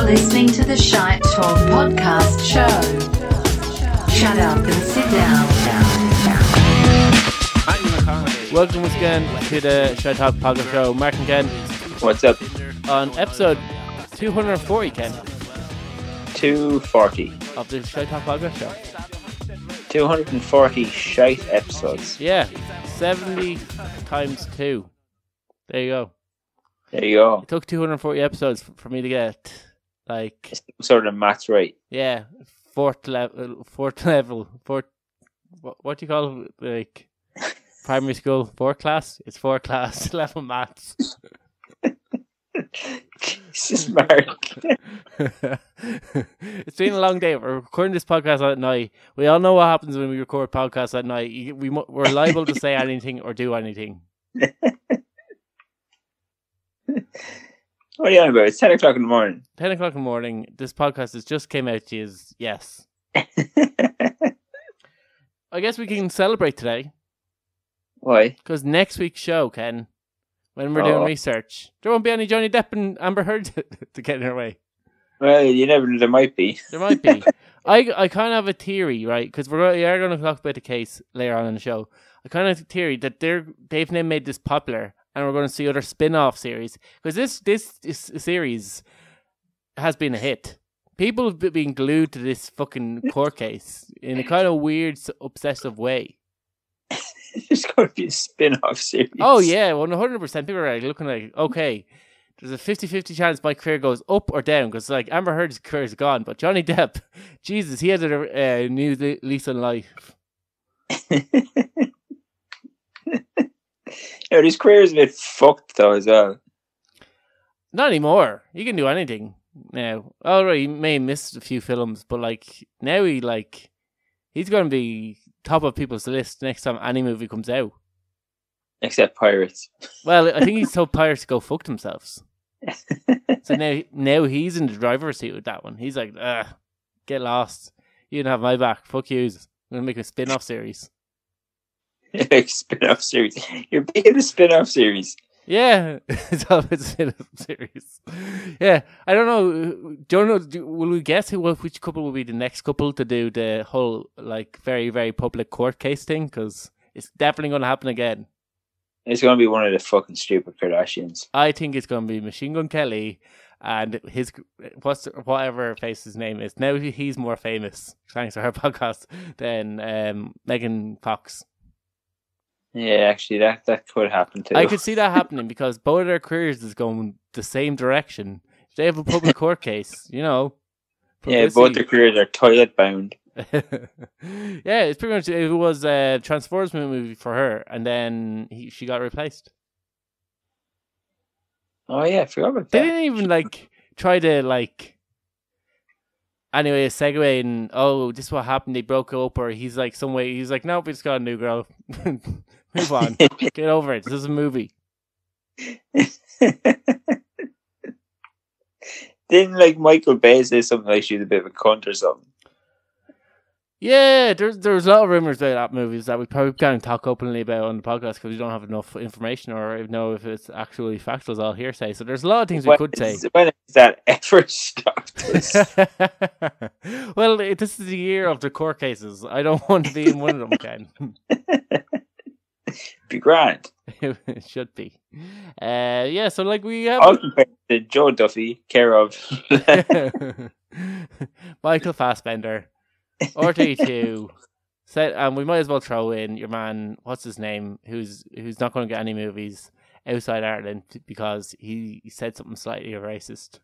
listening to the Shite Talk podcast show. Shut up and sit down. Welcome once again to the Shite Talk podcast show. Mark and Ken. What's up? On episode 240, Ken. 240. Of the Shite Talk podcast show. 240 shite episodes. Yeah, 70 times 2. There you go. There you go. It took 240 episodes for me to get, like... Sort of maths right. Yeah, fourth level, what do you call it? Like, primary school, fourth class? It's fourth class level maths. Jesus, Mark. It's been a long day. We're recording this podcast at night. We all know what happens when we record podcasts at night. We're liable to say anything or do anything. What are you on about? It's 10 o'clock in the morning. 10 o'clock in the morning. This podcast has just came out to you. Yes. I guess we can celebrate today. Why? Because next week's show, Ken, when we're doing research, there won't be any Johnny Depp and Amber Heard to get in our way. Well, you never know. There might be. There might be. I kind of have a theory, right? Because we are going to talk about the case later on in the show. I kind of have a theory that they've now made this popular, and we're going to see other spin-off series. Because this series has been a hit. People have been glued to this fucking court case in a kind of weird, obsessive way. There's going to be a spin-off series. Oh, yeah, 100%. People are looking like, okay, there's a 50-50 chance my career goes up or down. Because, like, Amber Heard's career is gone. But Johnny Depp, Jesus, he had a new lease on life. Yeah, his career is a bit fucked, though, as well. Not anymore. He can do anything now. Alright, he may miss a few films, but, like, now he's going to be top of people's list next time any movie comes out. Except Pirates. Well, I think he's told Pirates to go fuck themselves. So now he's in the driver's seat with that one. He's like, get lost. You didn't have my back. Fuck yous. I'm going to make a spin-off series. Spin-off series. You're big in a spin-off series. Yeah, it's all about spin-off series. Yeah, I don't know. Will we guess which couple will be the next couple to do the whole, like, very, very public court case thing? Because it's definitely going to happen again. It's going to be one of the fucking stupid Kardashians. I think it's going to be Machine Gun Kelly and his whatever his name is. Now he's more famous, thanks to her podcast, than Megan Fox. Yeah, actually, that could happen too. I could see that happening because both of their careers is going the same direction. If they have a public court case, publicity. Yeah, both their careers are toilet bound. Yeah, it's pretty much, it was a Transformers movie for her, and then she got replaced. Oh yeah, I forgot about that. They didn't even try to anyway, a segue in, this is what happened, they broke up, or he's like, nope, we just got a new girl. Move on. Get over it. This is a movie. Didn't Michael Bay say something like she's a bit of a cunt or something? Yeah, there's a lot of rumors about that movies that we probably can't talk openly about on the podcast because we don't have enough information or even know if it's actually factual, it's all hearsay. So there's a lot of things we could say. When is that ever stopped? Well, this is the year of the court cases. I don't want to be in one of them, Ken. Be grand. It should be. Yeah, so we have... All compared to Joe Duffy, care of... Michael Fassbender. R32. And we might as well throw in your man, what's his name, who's not going to get any movies outside Ireland because he said something slightly racist.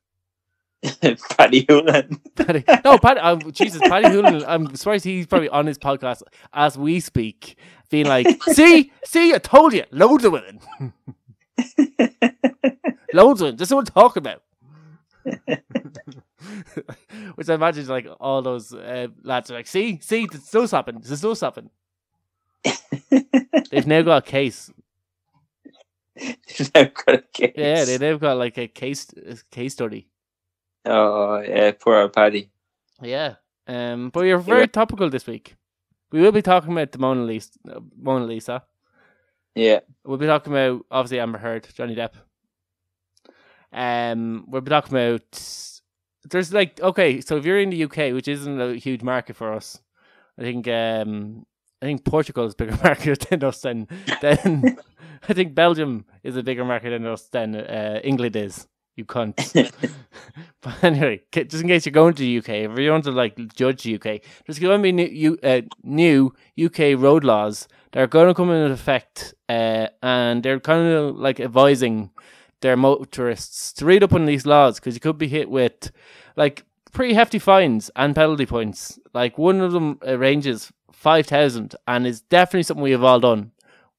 Paddy Hoolan. Paddy Hoolan. I'm surprised he's probably on his podcast as we speak, being like, see, I told you, loads of women. Loads of women. That's what we're talking about. Which I imagine all those lads are like, see, this does happen. They've now got a case. Yeah, they've got a case study. Oh, yeah, poor old Paddy. Yeah. But you're very topical this week. We will be talking about the Mona Lisa. Yeah. We'll be talking about, obviously, Amber Heard, Johnny Depp. We'll be talking about there's like, okay, so if you're in the UK, which isn't a huge market for us, I think Portugal is a bigger market than us. Than I think Belgium is a bigger market than us than England is. You cunts. But anyway, just in case you're going to the UK, if you want to like judge the UK, there's going to be new UK road laws that are going to come into effect, and they're kind of like advising their motorists to read up on these laws, because you could be hit with like pretty hefty fines and penalty points. Like one of them ranges 5,000 and is definitely something we have all done,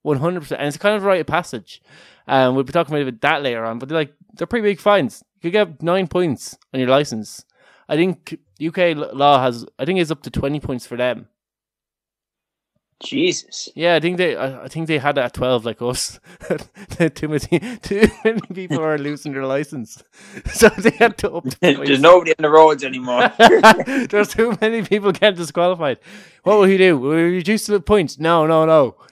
100%. And it's kind of a rite of passage. We'll be talking about that later on, but they're pretty big fines. You could get 9 points on your license. I think UK law is up to 20 points for them. Jesus. Yeah, I think they had it at 12 like us. too many people are losing their license, so they had to up the points. There's nobody on the roads anymore. There's too many people getting disqualified. What will he do? Will he reduce the points? No.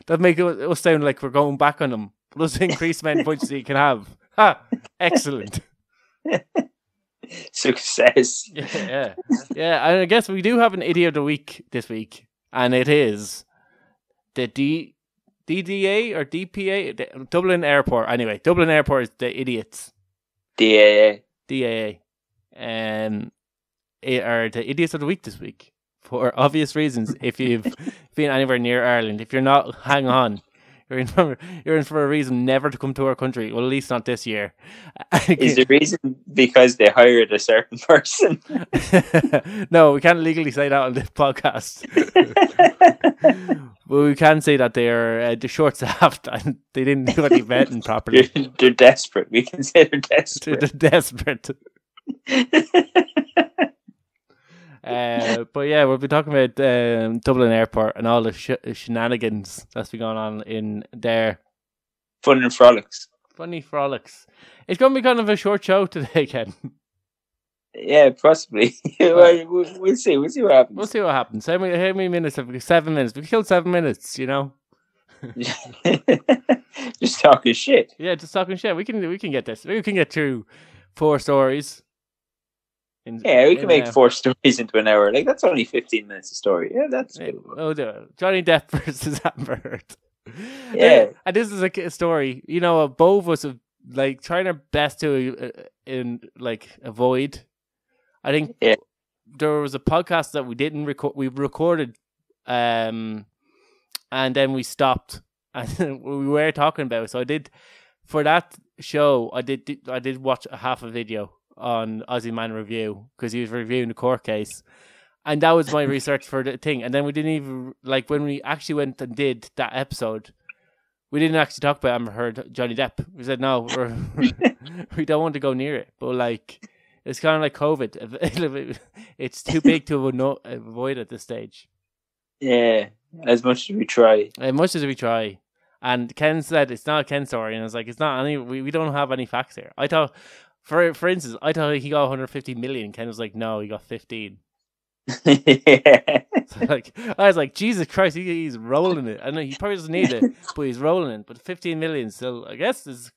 That'd make us sound like we're going back on them. Let's increase the amount of points that you can have. Ha! Excellent. Success. Yeah. And I guess we do have an idiot of the week this week, and it is the DDA or DPA, Dublin Airport. Anyway, Dublin Airport is the idiots. DAA. Are the idiots of the week this week for obvious reasons. If you've been anywhere near Ireland, if you're not, hang on. You're in for a reason never to come to our country. Well, at least not this year. Is the reason because they hired a certain person? No, we can't legally say that on this podcast. But we can say that they're short-staffed and they didn't do any vetting properly. They're desperate. We can say they're desperate. They're desperate. But yeah, we'll be talking about Dublin Airport and all the shenanigans that's been going on in there. Fun and frolics. Funny frolics. It's going to be kind of a short show today, Ken. Yeah, possibly. We'll see. We'll see what happens. We'll see what happens. How many minutes have we? 7 minutes. We killed 7 minutes, you know? Just talking shit. Yeah, just talking shit. We can get this. We can get through 4 stories. We can make 4 stories into an hour. Like, that's only 15 minutes a story. Yeah, that's good. Oh, Johnny Depp versus Amber Heard. Yeah. And this is a story, you know, both of us have, like, trying our best to avoid. I think there was a podcast that we didn't record. We recorded, and then we stopped, and we were talking about it. So I did, for that show, I did watch a half a video on Aussie Man Review, because he was reviewing the court case, and that was my research for the thing. And then we didn't even, like, when we actually went and did that episode, we didn't actually talk about Amber Heard, Johnny Depp. We said no, we don't want to go near it. But like, it's kind of like COVID. It's too big to avoid at this stage. Yeah, as much as we try. And Ken said it's not a Ken story, and I was like, it's not any. We don't have any facts here. I thought, for instance, I thought he got 150 million. Ken was like, no, he got 15. Yeah. So like, I was like, Jesus Christ, he's rolling it. I know he probably doesn't need it, but he's rolling it. But 15 million still, I guess, is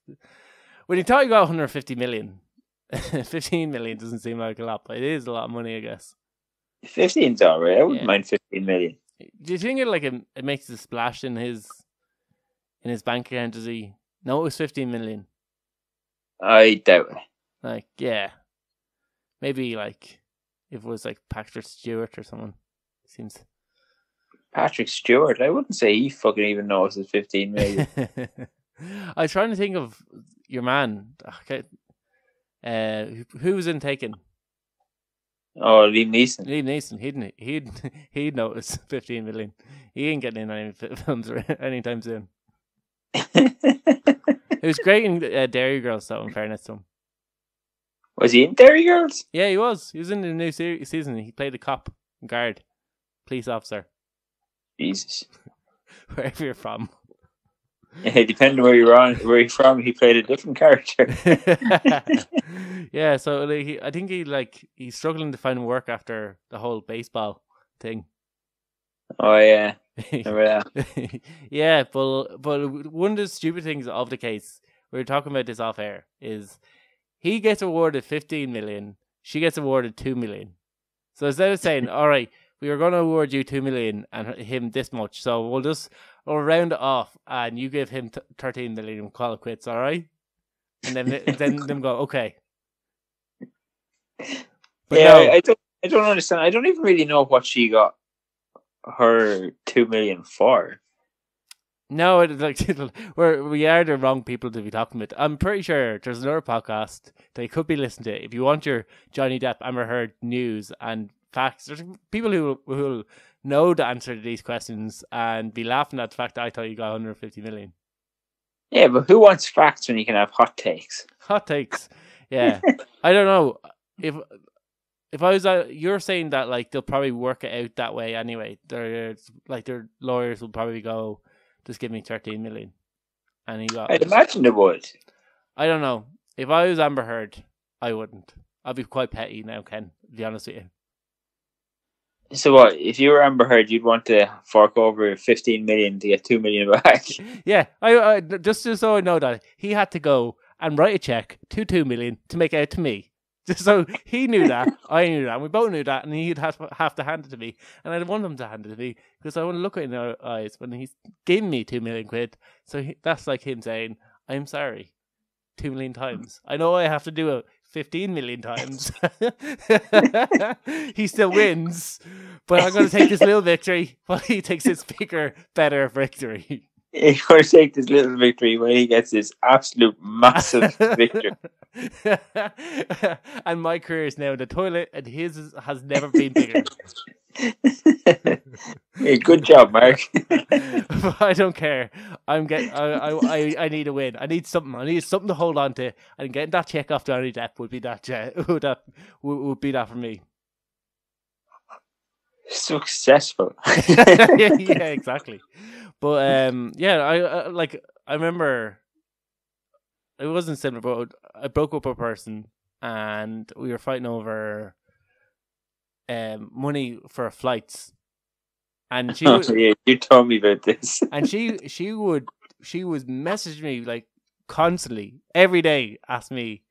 when you thought you got 150 million, 15 million doesn't seem like a lot, but it is a lot of money, I guess. 15's alright. I wouldn't mind 15 million. Do you think it makes a splash in his bank account? Does he? No, it was 15 million. I doubt it. Like, yeah, maybe like if it was like Patrick Stewart or someone. Seems Patrick Stewart. I wouldn't say he fucking even knows it's 15 million. I was trying to think of your man. Okay, who was in Taken? Oh, Liam Neeson. Liam Neeson. He'd notice 15 million. He ain't getting in any films anytime soon. It was great in Dairy Girls, though, in fairness to him. Was he in Dairy Girls? Yeah, he was. He was in the new season. He played a cop, guard, police officer. Jesus. Wherever you're from. Yeah, depending on where you're from, he played a different character. Yeah, so I think he's struggling to find work after the whole baseball thing. Oh yeah. Remember that? Yeah, but one of the stupid things of the case, we were talking about this off air, is he gets awarded 15 million she gets awarded 2 million. So instead of saying, all right, we are going to award you 2 million and him this much, so we'll round it off and you give him 13 million and call it quits, all right? And then them go, okay. But yeah, no. I don't understand. I don't even really know what she got her 2 million for. No, we are the wrong people to be talking about. I'm pretty sure there's another podcast that you could be listening to. If you want your Johnny Depp Amber Heard news and facts, there's people who will know the answer to these questions and be laughing at the fact that I thought you got 150 million. Yeah, but who wants facts when you can have hot takes? Hot takes. Yeah. I don't know. If I was, you're saying that like they'll probably work it out that way anyway. Their lawyers will probably go, just give me 13 million. And he got. I'd imagine they would. I don't know. If I was Amber Heard, I wouldn't. I'd be quite petty now, Ken, to be honest with you. So what, if you were Amber Heard, you'd want to fork over 15 million to get 2 million back? Yeah, I just so I know that he had to go and write a check to 2 million to make it out to me. Just so he knew that, I knew that, and we both knew that, and he'd have to hand it to me. And I didn't want him to hand it to me, because I want to look at it in our eyes when he's giving me 2 million quid. So that's like him saying, I'm sorry, 2 million times. I know I have to do it 15 million times. He still wins, but I'm going to take this little victory while he takes his bigger, better victory. He's going to take this little victory when he gets this absolute massive victory. And my career is now in the toilet, and his has never been bigger. Hey, good job, Mark. I don't care. I need a win. I need something. I need something to hold on to, and getting that check off Johnny Depp would be would be that for me. Successful. Yeah, exactly. But yeah, I remember it wasn't similar, but I broke up with a person and we were fighting over money for flights. And she yeah, you told me about this. And she was messaging me like constantly every day, ask me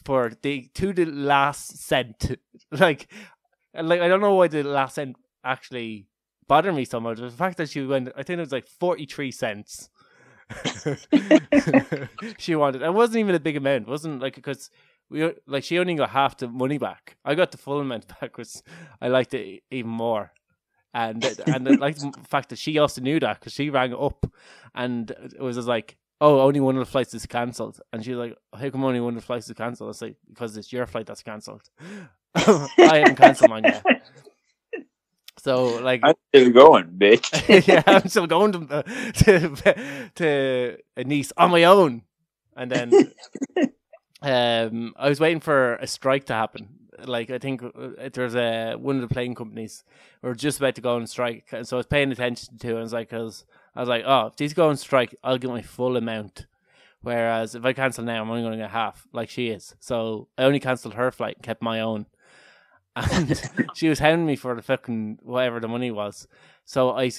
for to the last cent. like I don't know why the last cent actually bothered me so much. The fact that she went, I think it was like 43 cents. She wanted. It wasn't even a big amount. It wasn't like, because she only got half the money back. I got the full amount back because I liked it even more. And like the fact that she also knew that, because she rang up and it was just like, oh, only one of the flights is cancelled. And she was like, how come only one of the flights is cancelled? I was like, because it's your flight that's cancelled. I haven't cancelled mine yet. So like, I'm still going, bitch. Yeah, I'm still going to Nice on my own. And then I was waiting for a strike to happen. Like, I think there's one of the plane companies were just about to go on strike, and so I was paying attention to it. And I was like, oh, if these go on strike, I'll get my full amount. Whereas if I cancel now, I'm only going to get half, like she is. So I only cancelled her flight and kept my own. And she was hounding me for the fucking whatever the money was. So I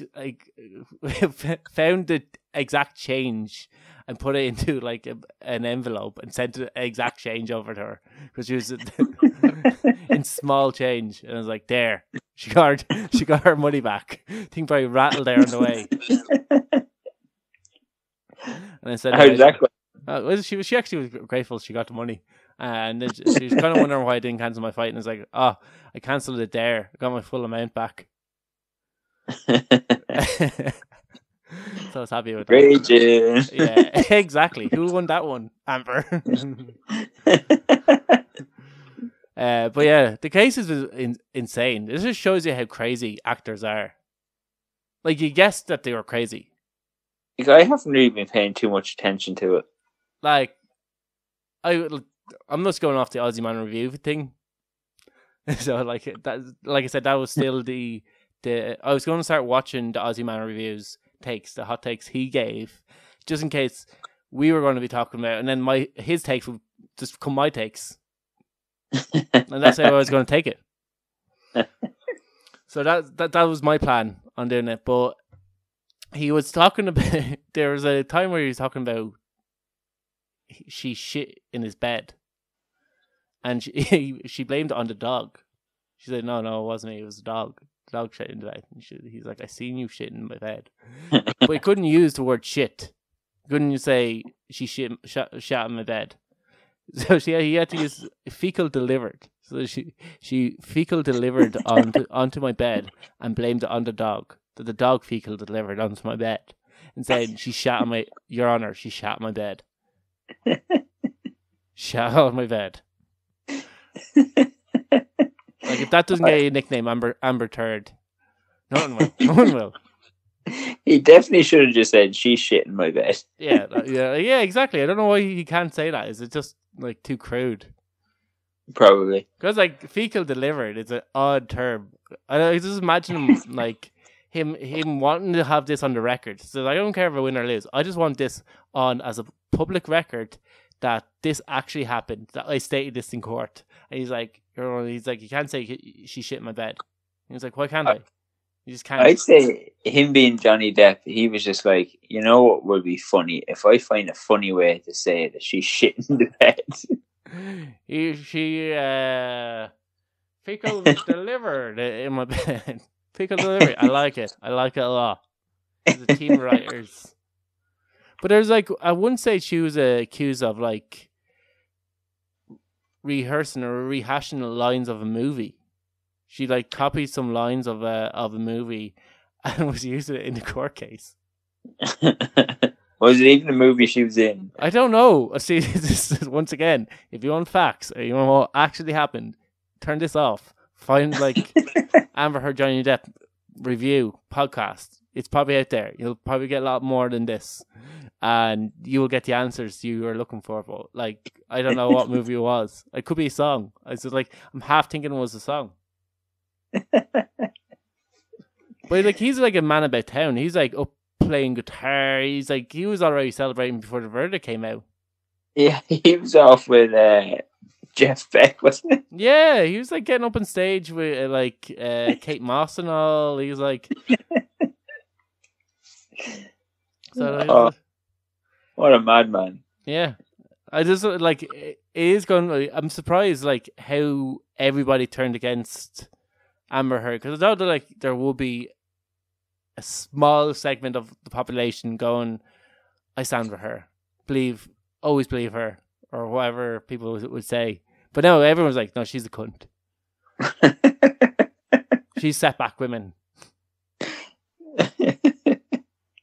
found the exact change and put it into like an envelope and sent the exact change over to her, because she was in small change. And I was like, there, she got her money back. I think probably rattled there on the way. And I said, how exactly? She actually was grateful she got the money. And then she was kind of wondering why I didn't cancel my fight. And it's like, oh, I cancelled it there. I got my full amount back. So I was happy with that. Raging. Yeah, exactly. Who won that one? Amber. But yeah, the case is insane. This just shows you how crazy actors are. Like, you guessed that they were crazy. I haven't really been paying too much attention to it. Like, I'm just going off the Aussie Man review thing. So like that, like I said, that was still the I was going to start watching the Aussie Man reviews takes, the hot takes he gave, just in case we were going to be talking about, and then his takes would just become my takes, and that's how I was going to take it. So that was my plan on doing it. But he was talking about, there was a time where he was talking about she shit in his bed. and she blamed it on the dog. She said, "No, it wasn't me. It was the dog. The dog shit in the bed." And he's like, "I seen you shit in my bed," but he couldn't use the word shit. Couldn't you say she shat in my bed? So he had to use fecal delivered. So she fecal delivered onto my bed and blamed it on the dog. That the dog fecal delivered onto my bed and said she shat on my, Your Honor, she shat on my bed. Shat on my bed. Like, if that doesn't get you a nickname, Amber Turd, no one will. No one will. He definitely should have just said she's shit in my bed. Yeah, exactly. I don't know why he can't say that. Is it just like too crude? Probably. Because like fecal delivered is an odd term. I just imagine him like him wanting to have this on the record. So I don't care if I win or lose. I just want this on as a public record that this actually happened. That I stated this in court. And he's like, you can't say she shit in my bed. He was like, why can't I? You just can't. I'd say him being Johnny Depp, he was just like, you know what would be funny? If I find a funny way to say that she's shit in the bed. She fecal delivered in my bed. Fecal delivery. I like it a lot. The team writers. But there's like, I wouldn't say she was accused of like rehearsing or rehashing the lines of a movie. She like copied some lines of a movie and was using it in the court case. Was it even a movie she was in? I don't know. See, this is, once again, if you want facts or you want what actually happened, turn this off. Find like Amber Heard Johnny Depp review podcast. It's probably out there. You'll probably get a lot more than this, and you will get the answers you are looking for. But like, I don't know what movie it was. It could be a song. I was just like, I'm half thinking it was a song. But like, he's like a man about town. He's like up playing guitar. He's like, he was already celebrating before the verdict came out. Yeah, he was off with Jeff Beck, wasn't it? Yeah, he was like getting up on stage with Kate Moss and all. He was like, what a madman! Yeah, I just like it is going. I'm surprised like how everybody turned against Amber Heard, because I thought that like there will be a small segment of the population going, I stand with her, always believe her, or whatever people would say. But no, everyone's like, no, she's a cunt. She's set back women.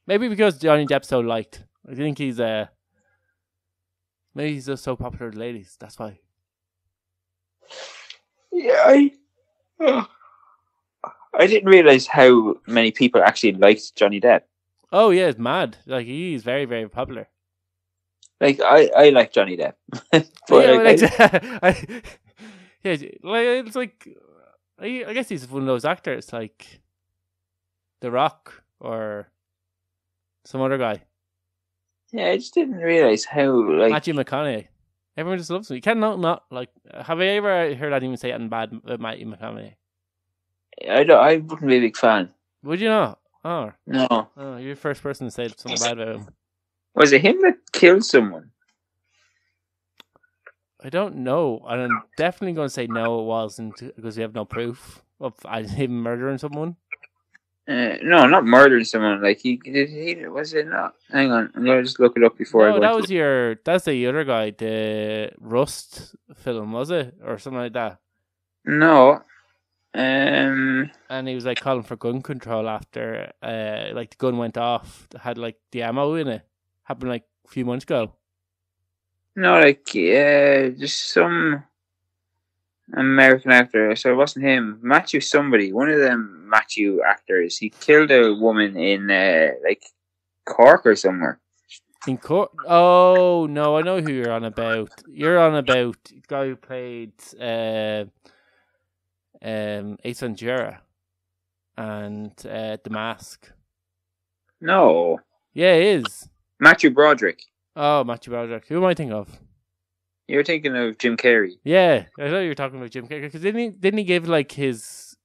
Maybe because Johnny Depp's so liked. I think he's maybe he's just so popular with ladies. That's why. Yeah, I didn't realize how many people actually liked Johnny Depp. Oh yeah, it's mad. Like, he's very, very popular. Like, I like Johnny Depp. It's like, I guess he's one of those actors like The Rock or some other guy. Yeah, I just didn't realize how like Matthew McConaughey. Everyone just loves him. You cannot not like. Have I ever heard anyone say anything bad about Matthew McConaughey? I wouldn't be a big fan. Would you not? Oh no. Oh, you're the first person to say something bad about him. Was it him that killed someone? I don't know. And I'm definitely going to say no, it wasn't, because we have no proof of him murdering someone. No, not murdering someone. Like, he was it not? Hang on, I'm gonna just look it up before I go. That's the other guy, the Rust film, was it, or something like that? No. And he was like calling for gun control after like the gun went off, had like the ammo in it. Happened like a few months ago. No, like just some American actor. So it wasn't him. Matthew somebody. One of them Matthew actors. He killed a woman in like Cork or somewhere. In Cork? Oh no, I know who you're on about. You're on about the guy who played Ace Ventura and The Mask. No. Yeah, it is. Matthew Broderick. Oh, Matthew Broderick. Who am I thinking of? You're thinking of Jim Carrey. Yeah, I thought you were talking about Jim Carrey, because didn't he give like his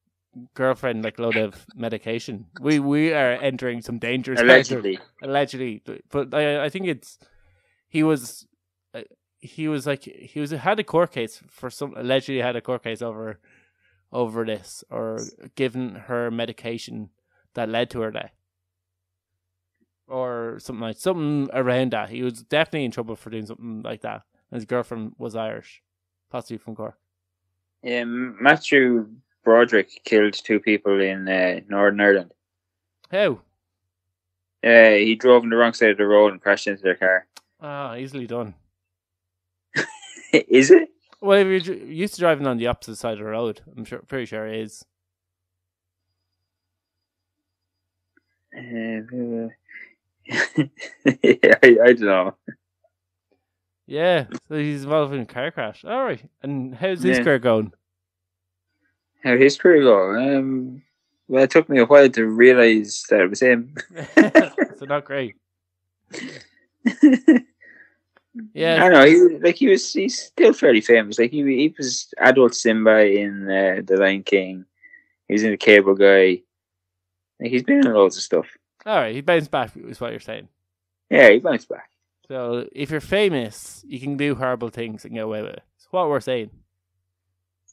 girlfriend like a load of medication? We are entering some dangerous allegedly. Allegedly, but I think he he was had a court case for allegedly had a court case over this, or given her medication that led to her death, or something around that. He was definitely in trouble for doing something like that. And his girlfriend was Irish, possibly from Cork. Matthew Broderick killed 2 people in Northern Ireland. How? He drove on the wrong side of the road and crashed into their car. Easily done. Is it? Well, if you're used to driving on the opposite side of the road, pretty sure it is. I don't know. Yeah, so he's involved in a car crash. All right, and how's his career going? How his career go? Well, it took me a while to realise that it was him. So not great. Yeah, I don't know. He's still fairly famous. Like he was adult Simba in The Lion King. He was in The Cable Guy. Like he's been in loads of stuff. All right, he bounced back. Is what you're saying? Yeah, he bounced back. So if you're famous, you can do horrible things and get away with it. That's what we're saying.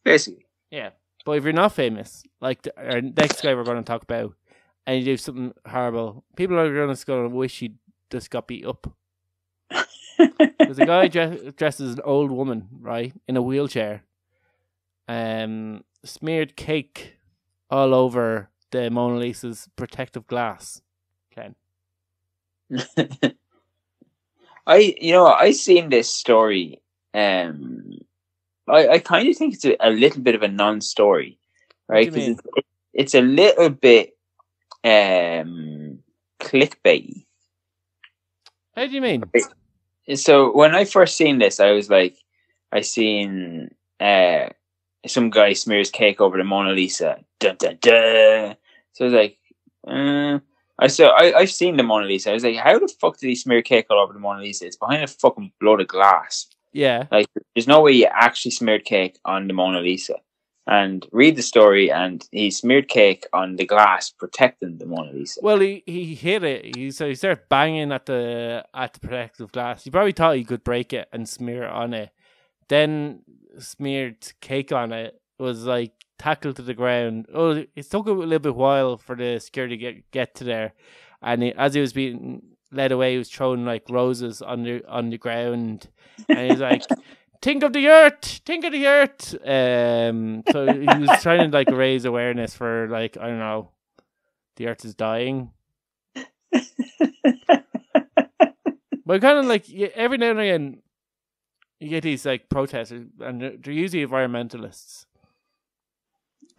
Basically. Yeah, but if you're not famous, like our next guy we're going to talk about, and you do something horrible, people are going to wish you just got beat up. There's a guy dressed as an old woman, right, in a wheelchair, smeared cake all over the Mona Lisa's protective glass. Ken. I seen this story. I kind of think it's a little bit of a non-story, right? Because it's a little bit clickbaity. How do you mean? So when I first seen this, I was like, I seen some guy smears cake over the Mona Lisa. Dun, dun, dun. So I was like, I've seen the Mona Lisa. I was like, how the fuck did he smear cake all over the Mona Lisa? It's behind a fucking blood of glass. Yeah. Like, there's no way you actually smeared cake on the Mona Lisa. And read the story, and he smeared cake on the glass protecting the Mona Lisa. Well, he hit it. He started banging at the protective glass. He probably thought he could break it and smear it on it. Then smeared cake on it. Was like tackled to the ground. Oh, it took a little bit while for the security to get to there. And as he was being led away, he was throwing like roses on the ground. And he's like, think of the earth. So he was trying to like raise awareness for like, I don't know, the earth is dying. But kind of like every now and again, you get these like protesters, and they're usually environmentalists.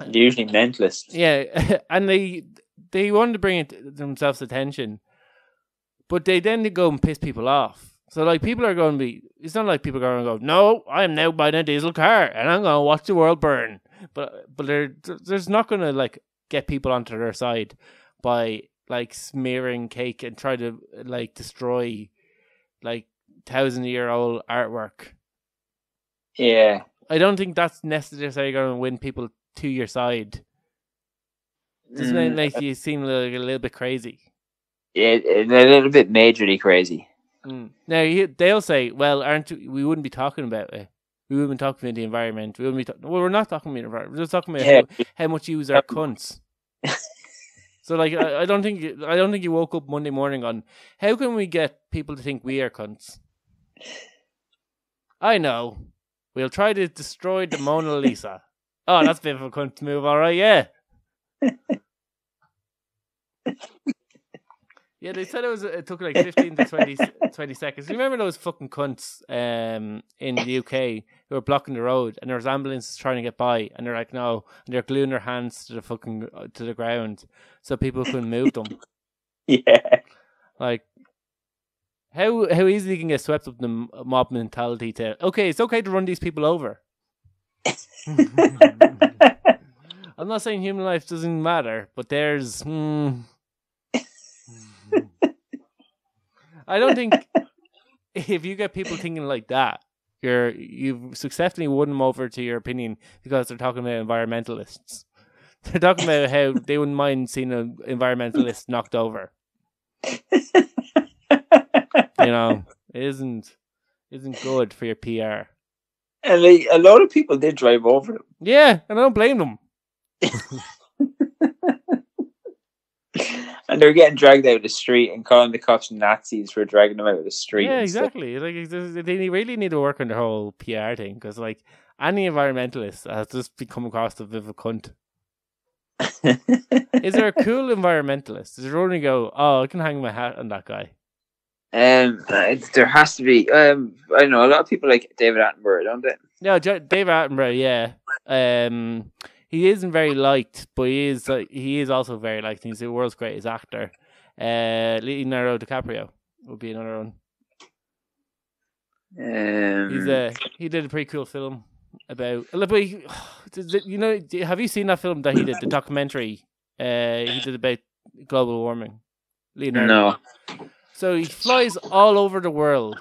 They're usually mentalists. Yeah, and they want to bring it themselves attention, but they then go and piss people off. So, like, people are going to be... It's not like people are going to go, no, I am now buying a diesel car, and I'm going to watch the world burn. But there's not going to, like, get people onto their side by, like, smearing cake and try to, like, destroy, like, 1,000-year-old artwork. Yeah. I don't think that's necessarily going to win people to your side. Doesn't it make you seem like a little bit crazy? Yeah, a little bit majorly crazy. Now they'll say, "Well, we wouldn't be talking about it. We wouldn't be talking about the environment. We wouldn't be. Well, we're not talking about the environment. We're just talking about how much you use our cunts." So, like, I don't think you woke up Monday morning on how can we get people to think we are cunts. I know. We'll try to destroy the Mona Lisa. Oh, that's a bit of a cunt move, all right, yeah. Yeah, they said it took like 15 to 20 seconds. You remember those fucking cunts in the UK who were blocking the road, and there was ambulances trying to get by, and they're like, no, and they're gluing their hands to the ground so people couldn't move them. Yeah. Like, how easily you can get swept up in the mob mentality to, okay, it's okay to run these people over. I'm not saying human life doesn't matter, but there's... I don't think if you get people thinking like that, you've successfully won them over to your opinion because they're talking about environmentalists. They're talking about how they wouldn't mind seeing an environmentalist knocked over. You know, it isn't good for your PR. And like, a lot of people did drive over them. Yeah, and I don't blame them. And they're getting dragged out of the street and calling the cops Nazis for dragging them out of the street. Yeah, and stuff. exactly. Like they really need to work on their whole PR thing because, like, any environmentalist has just become across the bit of a cunt. Is there a cool environmentalist? Does everyone go, "Oh, I can hang my hat on that guy"? There has to be. I don't know. A lot of people like David Attenborough, don't they? No, David Attenborough. Yeah. He isn't very liked, but he is also very liked. He's the world's greatest actor. Leonardo DiCaprio would be another one. He did a pretty cool film about. You know, have you seen that film that he did? The documentary he did about global warming. Leonardo. No. So he flies all over the world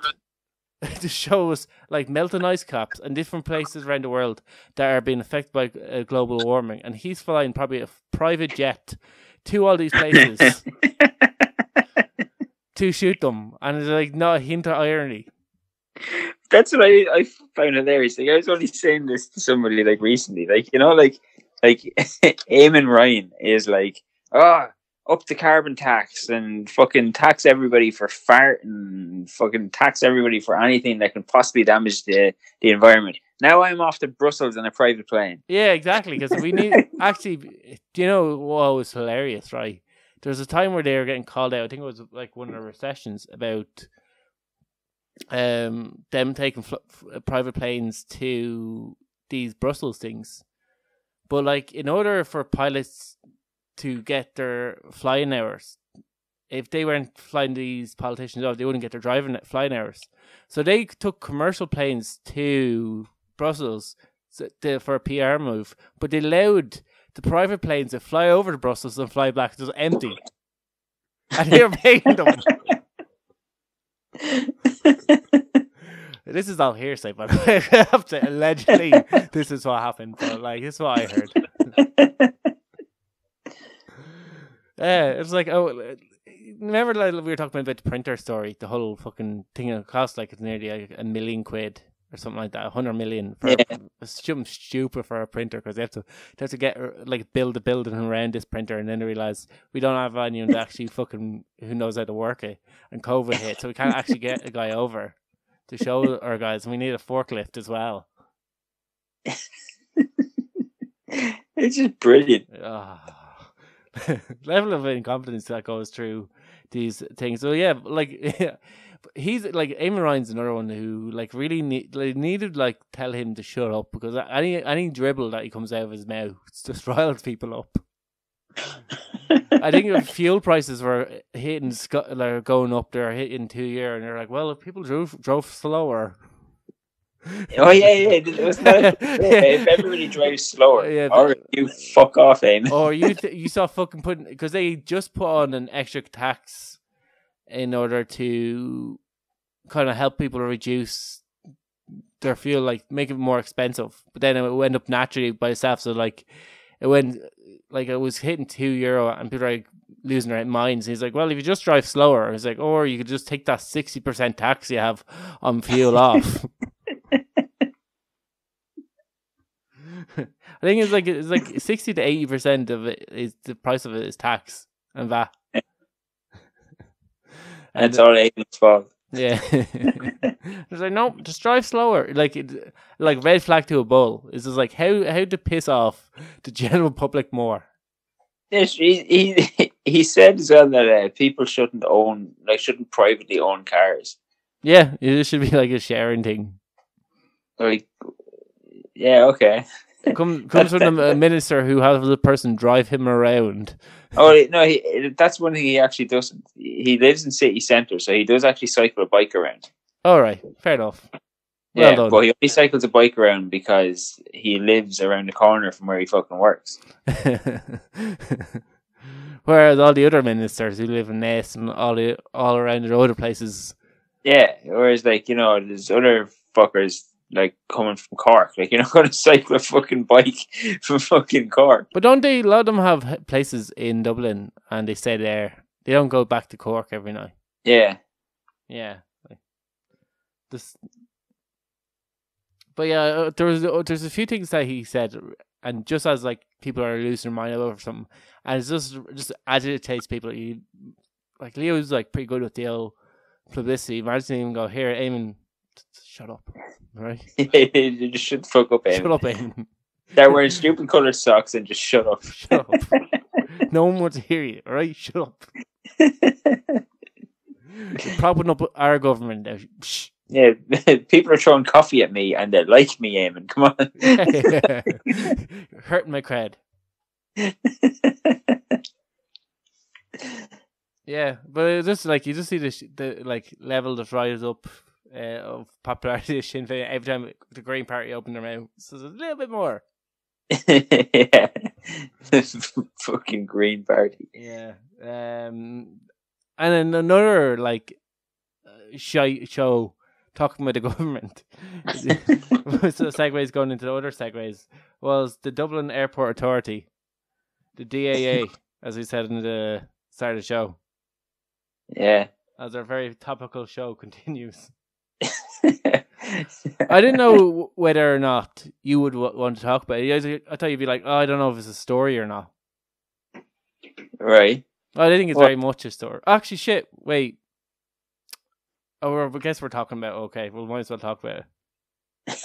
to show us like melting ice caps and different places around the world that are being affected by global warming. And he's flying probably a private jet to all these places to shoot them. And it's like not a hint of irony. That's what I found hilarious. Like, I was only saying this to somebody like recently. Like, you know, like Eamon Ryan is like, up the carbon tax and fucking tax everybody for fart and fucking tax everybody for anything that can possibly damage the environment. Now I'm off to Brussels in a private plane. Yeah, exactly. Because we need actually, do you know what was hilarious? Right, there was a time where they were getting called out. I think it was like one of the recessions about them taking private planes to these Brussels things, but like in order for pilots to get their flying hours, if they weren't flying these politicians off, they wouldn't get their flying hours. So they took commercial planes to Brussels for a PR move, but they allowed the private planes to fly over to Brussels and fly back just empty. And they were paying them. This is all hearsay, but I have to allegedly this is what happened. But like, this is what I heard. It's like, remember like we were talking about the printer story, the whole fucking thing. It cost like it's nearly like £1 million or something like that, 100 million for something stupid for a printer because they have to get like build a building around this printer, and then they realize we don't have anyone that actually fucking who knows how to work it, and COVID hit, so we can't actually get a guy over to show our guys, and we need a forklift as well. It's just brilliant. Level of incompetence that goes through these things. So yeah, like he's like Eamon Ryan's another one who like really needed like tell him to shut up, because any dribble that he comes out of his mouth just riles people up. I think if fuel prices were hitting like going up, they're hitting 2 year, and they're like, well, if people drove slower. Oh yeah. It was not if everybody drives slower, or you fuck off, Aim. Or you saw fucking putting, because they just put on an extra tax in order to kind of help people reduce their fuel, like make it more expensive. But then it went up naturally by itself. So like it went like it was hitting €2, and people are like losing their minds. He's like, well, if you just drive slower, he's like, or you could just take that 60% tax you have on fuel off. I think it's like 60 to 80% of it is the price of it is tax and VAT. And it's all Aiden's fault. Yeah. It's like, no, just drive slower. Like red flag to a bull. It's just like how to piss off the general public more. Yes, he said as well that people shouldn't privately own cars. Yeah, it should be like a sharing thing. Like, yeah, okay. Comes from a minister who has the person drive him around. Oh no, that's one thing he actually doesn't. He lives in city centre, so he does actually cycle a bike around. All right, fair enough. Well done. But he only cycles a bike around because he lives around the corner from where he fucking works. Whereas all the other ministers who live in Ness and all around the other places. Yeah, whereas like, you know, there's other fuckers like coming from Cork. Like, you're not going to cycle a fucking bike from fucking Cork. But don't they, a lot of them have places in Dublin and they stay there. They don't go back to Cork every night. Yeah. Yeah. Like, But yeah, there's a few things that he said, and just as like people are losing their mind over something, and it's just agitates people. Like Leo's like pretty good with the old publicity. Imagine him go here, Eamon, shut up, right? You just shut the fuck up, Eamon. Shut up, Eamon. They're wearing stupid coloured socks and just shut up. Shut up. No one wants to hear you, all right? Shut up. You're propping up our government now. Shh. Yeah, people are throwing coffee at me and they like me, Eamon. Come on. You're hurting my cred. Yeah, but it's just like you just see the like level that rises up of popularity of Sinn Féin every time the Green Party open their mouth. So there's a little bit more. Yeah, fucking Green Party. Yeah, and then another like show talking about the government. So segues going into the other segues was the Dublin Airport Authority, the DAA, as we said in the start of the show. Yeah. As our very topical show continues. I didn't know whether or not you would want to talk about it. I thought you'd be like, oh, I don't know if it's a story or not. Right. I think it's very much a story. Actually, shit, wait. Oh, I guess we're talking about, okay, we might as well talk about it.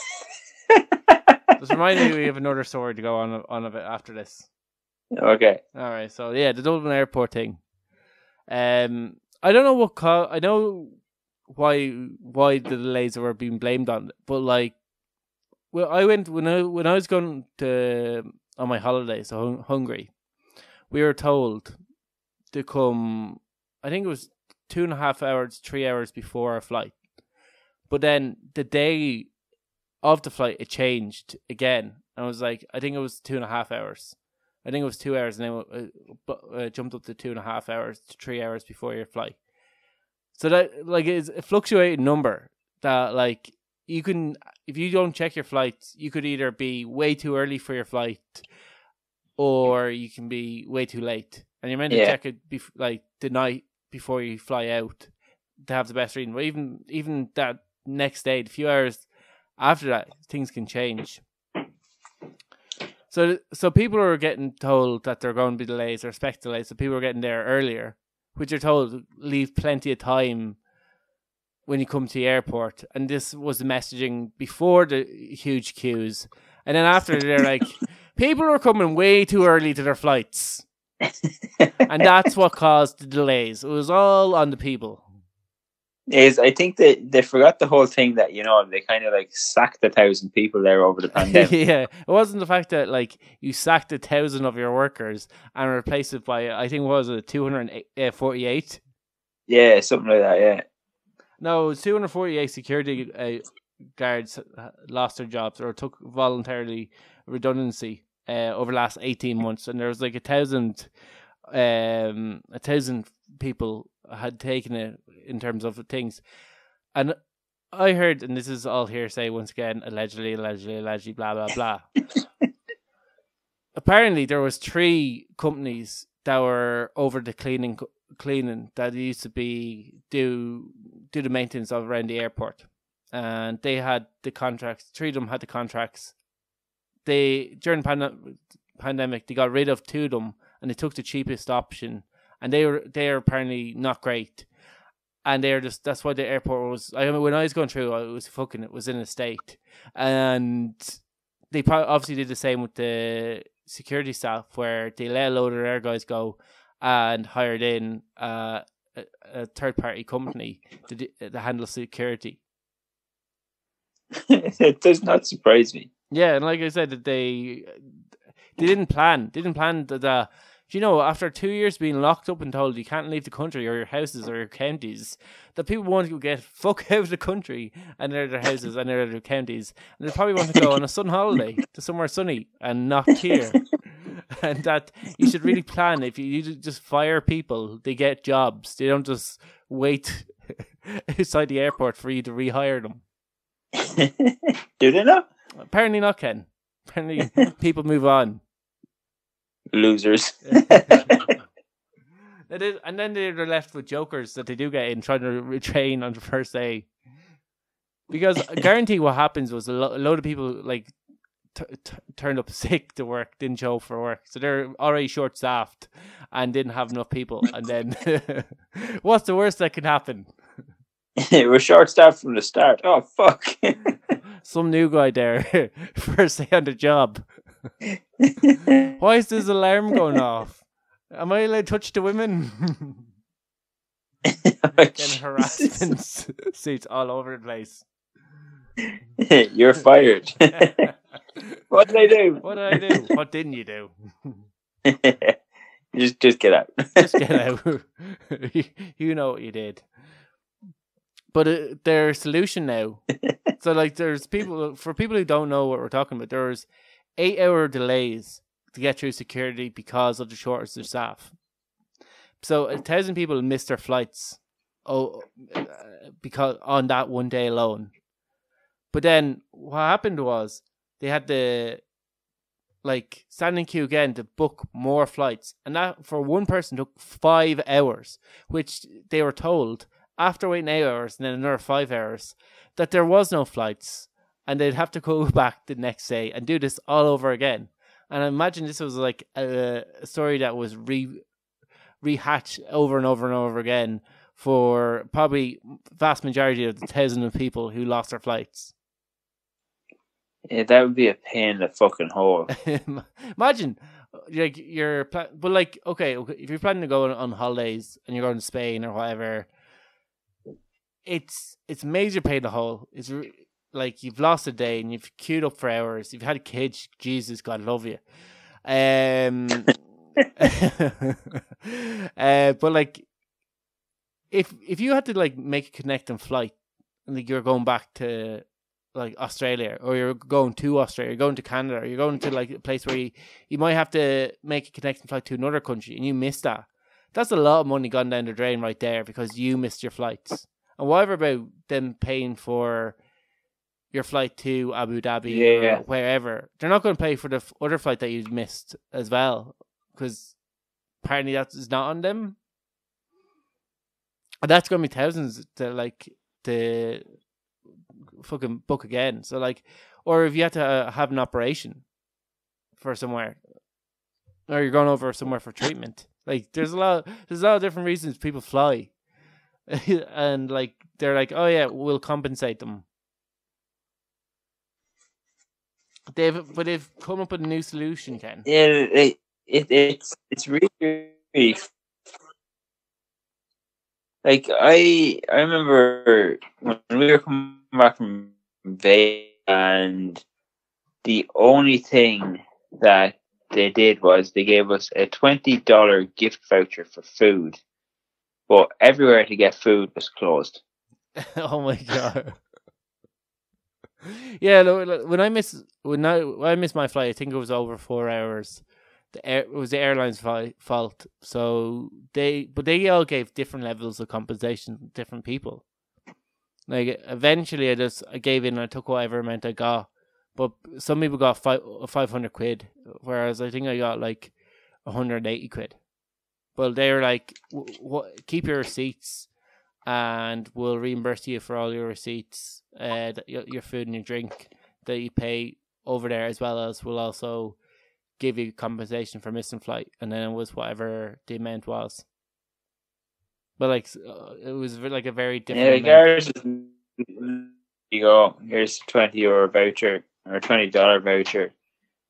Just remind me we have another story to go on a bit after this. Okay. Alright, so yeah, the Dublin Airport thing. I don't know I know why the delays were being blamed on, but like, well, I went when I was going to on my holidays to Hungary, we were told to come. I think it was 2.5 hours, 3 hours before our flight, but then the day of the flight it changed again. And I was like, I think it was 2.5 hours. I think it was 2 hours, and then jumped up to 2.5 hours to 3 hours before your flight. So that like is a fluctuating number that like you can, if you don't check your flights, you could either be way too early for your flight, or you can be way too late. And you're meant to check it like the night before you fly out to have the best reading. But even that next day, a few hours after that, things can change. So people are getting told that they're going to be delays or expect delays. So people are getting there earlier, which are told leave plenty of time when you come to the airport. And this was the messaging before the huge queues. And then after, they're like, people are coming way too early to their flights. And that's what caused the delays. It was all on the people. I think that they forgot the whole thing that, you know, they kind of like sacked 1,000 people there over the pandemic. Yeah, it wasn't the fact that like you sacked 1,000 of your workers and replaced it by, I think, what was it, 248? Yeah, something like that. Yeah. No, 248 security guards lost their jobs or took voluntarily redundancy over the last 18 months, and there was like 1,000 people had taken it in terms of things. And I heard, and this is all hearsay once again, allegedly, blah, blah, blah. Apparently there was 3 companies that were over the cleaning that used to be do the maintenance of around the airport. And they had the contracts, 3 of them had the contracts. During the pandemic, they got rid of 2 of them and they took the cheapest option. And they are apparently not great, and that's why the airport was. I mean, when I was going through, it was in a state, and they obviously did the same with the security staff, where they let a load of their guys go, and hired in a third party company to handle security. It does not surprise me. Yeah, and like I said, that they didn't plan that. You know, after 2 years being locked up and told you can't leave the country or your houses or your counties, that people want to get fuck out of the country and their houses and their counties, and they probably want to go on a sun holiday to somewhere sunny and not here. And that you should really plan. If you just fire people, they get jobs. They don't just wait outside the airport for you to rehire them. Do they not? Apparently not, Ken. Apparently people move on. Losers. And then they're left with jokers that they do get in, trying to retrain on the first day. Because I guarantee what happens was a load of people like turned up sick to work, didn't show up for work, so they're already short staffed and didn't have enough people. And then, what's the worst that could happen? We're short staffed from the start. Oh fuck! Some new guy there, first day on the job. Why is this alarm going off? Am I allowed to touch the women? Getting harassment suits all over the place. You're fired. What did I do? What did I do? What didn't you do? Just get out. Just get out. You know what you did. But their solution now. So like, there's people, for people who don't know what we're talking about, there's 8-hour delays to get through security because of the shortage of staff. So 1,000 people missed their flights because on that one day alone. But then what happened was they had to like stand in queue again to book more flights, and that for one person took 5 hours, which they were told after waiting 8 hours and then another 5 hours that there was no flights, and they'd have to go back the next day and do this all over again. And I imagine this was like a story that was rehatched over and over and over again for probably vast majority of the thousands of people who lost their flights. Yeah, that would be a pain in the fucking hole. Imagine, like, but like, okay, if you're planning to go on holidays and you're going to Spain or whatever, it's major pain in the hole. It's like you've lost a day and you've queued up for hours. You've had kids. Jesus, God love you. But like, if you had to like make a connecting flight, and like you're going back to like Australia, or you're going to Australia, you're going to Canada, or you're going to like a place where you might have to make a connecting flight to another country, and you miss that. That's a lot of money gone down the drain right there because you missed your flights. And whatever about them paying for your flight to Abu Dhabi or wherever, they're not going to pay for the other flight that you missed as well, because apparently that is not on them. And that's going to be thousands to fucking book again. So like, or if you had to have an operation for somewhere, or you're going over somewhere for treatment, like there's a lot of different reasons people fly. And like, they're like, oh yeah, we'll compensate them. They've come up with a new solution, Ken. Yeah, it's really like I remember when we were coming back from Vegas, and the only thing that they did was they gave us a $20 gift voucher for food, but everywhere to get food was closed. Oh my god! Yeah, when I miss my flight, I think it was over 4 hours. It was the airline's fault. So they all gave different levels of compensation to different people. Like eventually, I gave in and I took whatever amount I got. But some people got 500 quid, whereas I think I got like 180 quid. But they were like, keep your receipts, and we'll reimburse you for all your receipts, your food and your drink that you pay over there, as well as we'll also give you compensation for missing flight. And then it was whatever the amount was. But like, it was like a very different. Yeah, ours is, you go, here's a €20 voucher or a $20 voucher.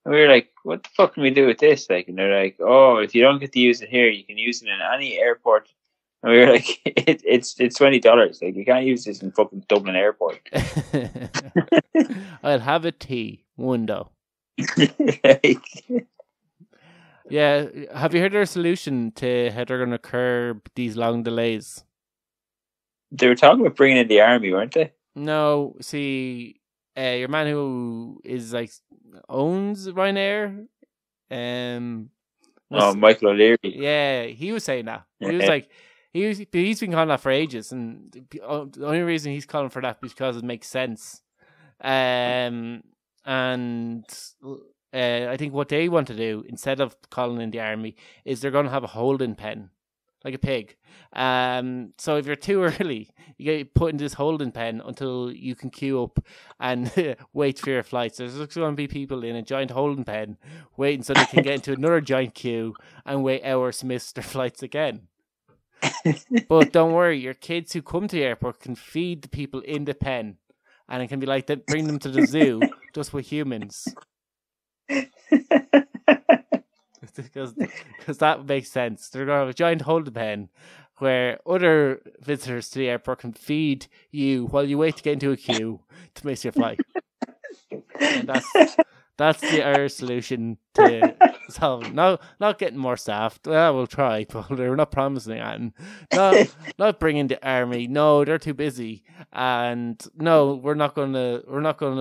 And we were like, what the fuck can we do with this? Like, and they're like, oh, if you don't get to use it here, you can use it in any airport. And we were like, it's $20. Like, you can't use this in fucking Dublin Airport. I'll have a tea, window. Yeah, have you heard their solution to how they're going to curb these long delays? They were talking about bringing in the army, weren't they? No, see, your man who is like owns Ryanair, Michael O'Leary. Yeah, he was saying that. He was like, he's been calling that for ages, and the only reason he's calling for that is because it makes sense. And I think what they want to do, instead of calling in the army, is they're going to have a holding pen like a pig. So if you're too early, you get put into this holding pen until you can queue up and wait for your flights. There's going to be people in a giant holding pen waiting so they can get into another giant queue and wait hours to miss their flights again. But don't worry, your kids who come to the airport can feed the people in the pen, and it can be like that, bring them to the zoo just with humans. Because that makes sense. They're going to have a giant holding pen where other visitors to the airport can feed you while you wait to get into a queue to miss your flight. And that's the Irish solution to solving. Not getting more staff. Well, we'll try, but we're not promising that. Not bringing the army. No, they're too busy. And no, we're not gonna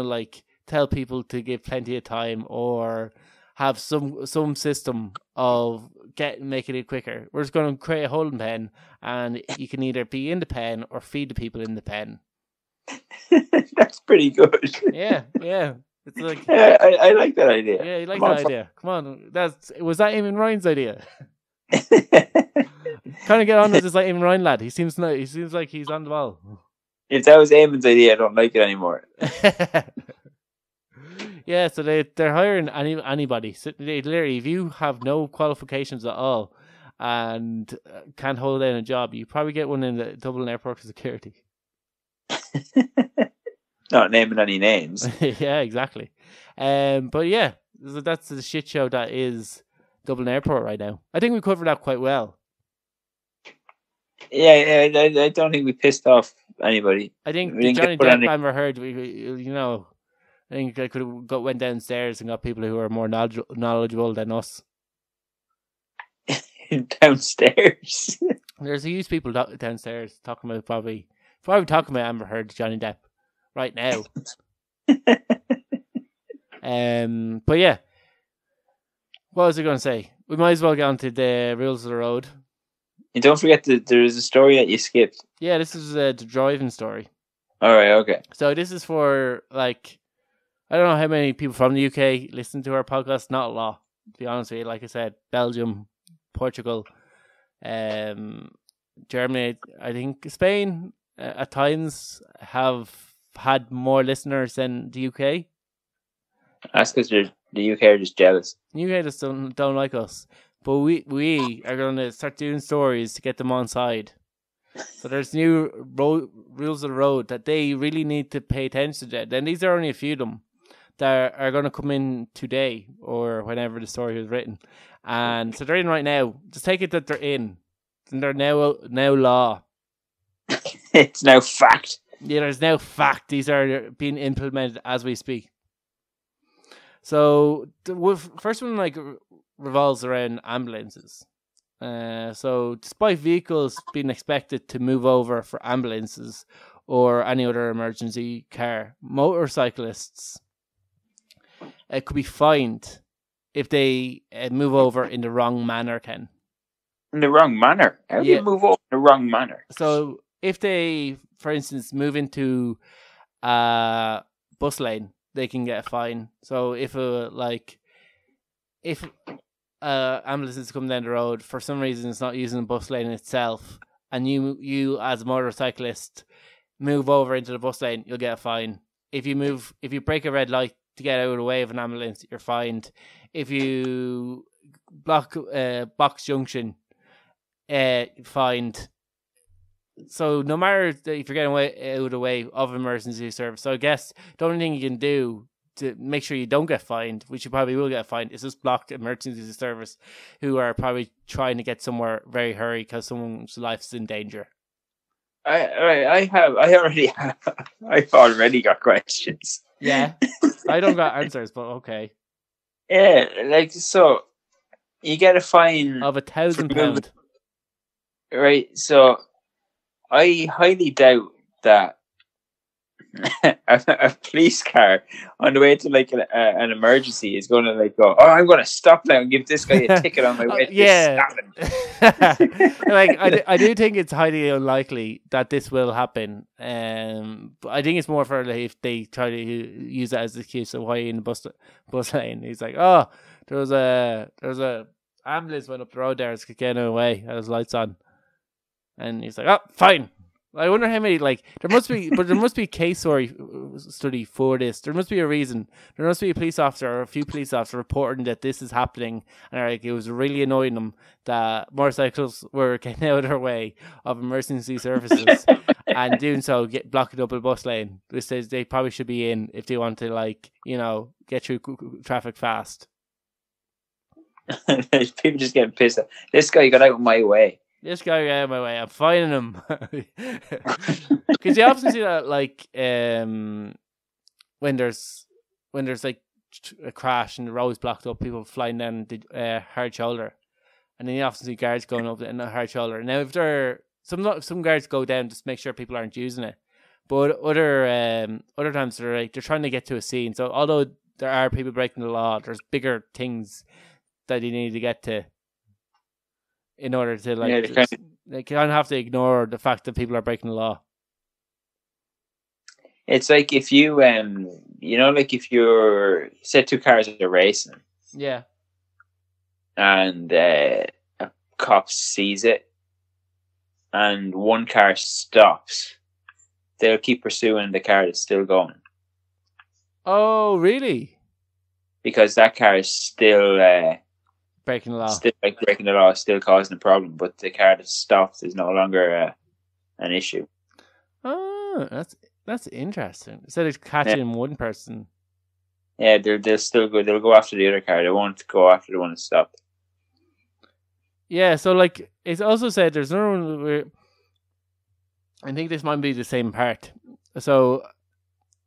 like tell people to give plenty of time or have some system of making it quicker. We're just going to create a holding pen, and you can either be in the pen or feed the people in the pen. That's pretty good. Yeah. It's like I like that idea. Yeah, you like that idea. Come on, was that Eamon Ryan's idea? Kind of get on with this like Eamon Ryan lad. He seems like he's on the ball. If that was Eamon's idea, I don't like it anymore. Yeah, so they're hiring anybody. So they literally, if you have no qualifications at all and can't hold down a job, you probably get one in the Dublin Airport for security. Not naming any names. Yeah, exactly. But yeah, so that's the shit show that is Dublin Airport right now. I think we covered that quite well. Yeah, I don't think we pissed off anybody. I think the Johnny Depp Amber Heard, I think I could have went downstairs and got people who are more knowledgeable than us. Downstairs? There's a huge people downstairs talking about probably talking about Amber Heard, Johnny Depp right now. But yeah, what was I going to say? We might as well get on to the rules of the road. And don't forget that there is a story that you skipped. Yeah, this is the driving story. All right, okay. So this is for like, I don't know how many people from the UK listen to our podcast. Not a lot, to be honest with you. Like I said, Belgium, Portugal, Germany, I think Spain at times have had more listeners than the UK. That's because the UK are just jealous. The UK just don't like us. But we are going to start doing stories to get them on side. So there's new rules of the road that they really need to pay attention to. Then these are only a few of them that are going to come in today or whenever the story was written. And so they're in right now. Just take it that they're in. And they're now law. It's now fact. Yeah, there's now fact. These are being implemented as we speak. So the first one revolves around ambulances. So despite vehicles being expected to move over for ambulances or any other emergency car, motorcyclists could be fined if they move over in the wrong manner, Ken. In the wrong manner? How do you move over in the wrong manner? So if they, for instance, move into a bus lane, they can get a fine. So if ambulances come down the road, for some reason it's not using the bus lane itself, and you as a motorcyclist move over into the bus lane, you'll get a fine. If you break a red light to get out of the way of an ambulance, you're fined. If you block box junction, fined. So no matter if you're getting out of the way of emergency service, so I guess the only thing you can do to make sure you don't get fined, which you probably will get fined, is just block emergency service who are probably trying to get somewhere very hurry because someone's life's in danger. I've already got questions. Yeah, I don't got answers, but okay. Yeah, so you get a fine of £1,000, right? So I highly doubt that a police car on the way to an emergency is going to go, oh, I'm going to stop now and give this guy a ticket on my way to I do think it's highly unlikely that this will happen. But I think it's more for if they try to use that as an excuse of why in the bus lane. He's like, oh, there was a ambulance went up the road there, it's getting away, had his lights on. And he's like, oh, fine. I wonder how many, like, there must be a case study for this. There must be a reason. There must be a police officer or a few police officers reporting that this is happening. And like, it was really annoying them that motorcycles were getting out of their way of emergency services and doing so, blocking up a bus lane, which says they probably should be in if they want to, like, you know, get through traffic fast. People just getting pissed off. This guy got out of my way. This guy got out of my way. I'm fining him. Because you often see that, like, when there's like a crash and the road's blocked up, people flying down the hard shoulder, and then you often see guards going up in the hard shoulder. Now, if they're some guards go down just to make sure people aren't using it, but other times they're trying to get to a scene. So although there are people breaking the law, there's bigger things that you need to get to. In order to, like, they kind of have to ignore the fact that people are breaking the law. It's like if you, like if you're, say 2 cars are racing. Yeah. And a cop sees it and one car stops, they'll keep pursuing the car that's still going. Oh, really? Because that car is still... breaking the law. Still, like, breaking the law is still causing a problem, but the car that stopped is no longer an issue. Oh, that's interesting. Instead of catching one person. Yeah, they'll still go. They'll go after the other car. They won't go after the one that stopped. Yeah, so, like, it's also said there's no one where... I think this might be the same part. So,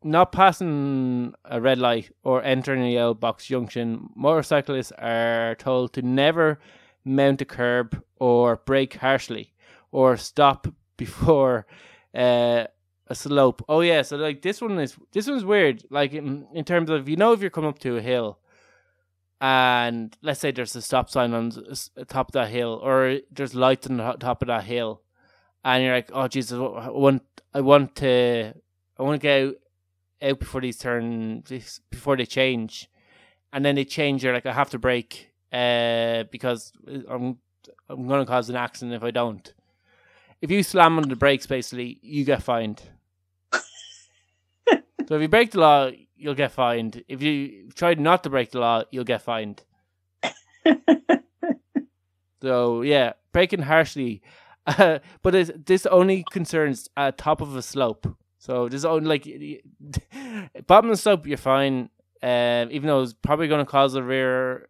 not passing a red light or entering a yellow box junction, motorcyclists are told to never mount a curb or brake harshly or stop before a slope. Oh yeah, so, like, this one's weird. Like, in terms of, you know, if you're coming up to a hill and let's say there's a stop sign on the top of that hill, or there's lights on the top of that hill, and you're like, oh Jesus, I want to get out before before they change, and then they change. You're like, I have to brake because I'm going to cause an accident if I don't. If you slam on the brakes, basically, you get fined. So if you break the law, you'll get fined. If you try not to break the law, you'll get fined. So yeah, braking harshly, but this only concerns at top of a slope. So there's only, like, bottom of the slope, you're fine. Even though it's probably going to cause a rear.